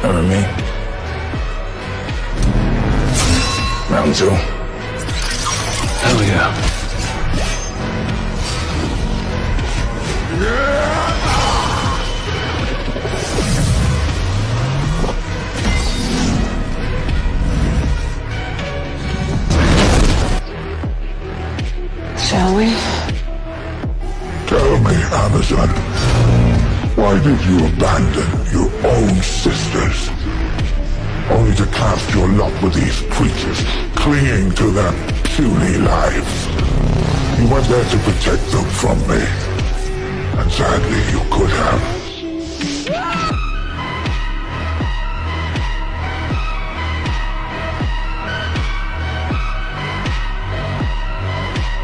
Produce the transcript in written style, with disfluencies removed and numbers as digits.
Remember me? Round two. Hell yeah. Shall we? Tell me, Amazon, why did you abandon your own sisters? Only to cast your lot with these creatures, clinging to their puny lives. You went there to protect them from me. And sadly, you could have.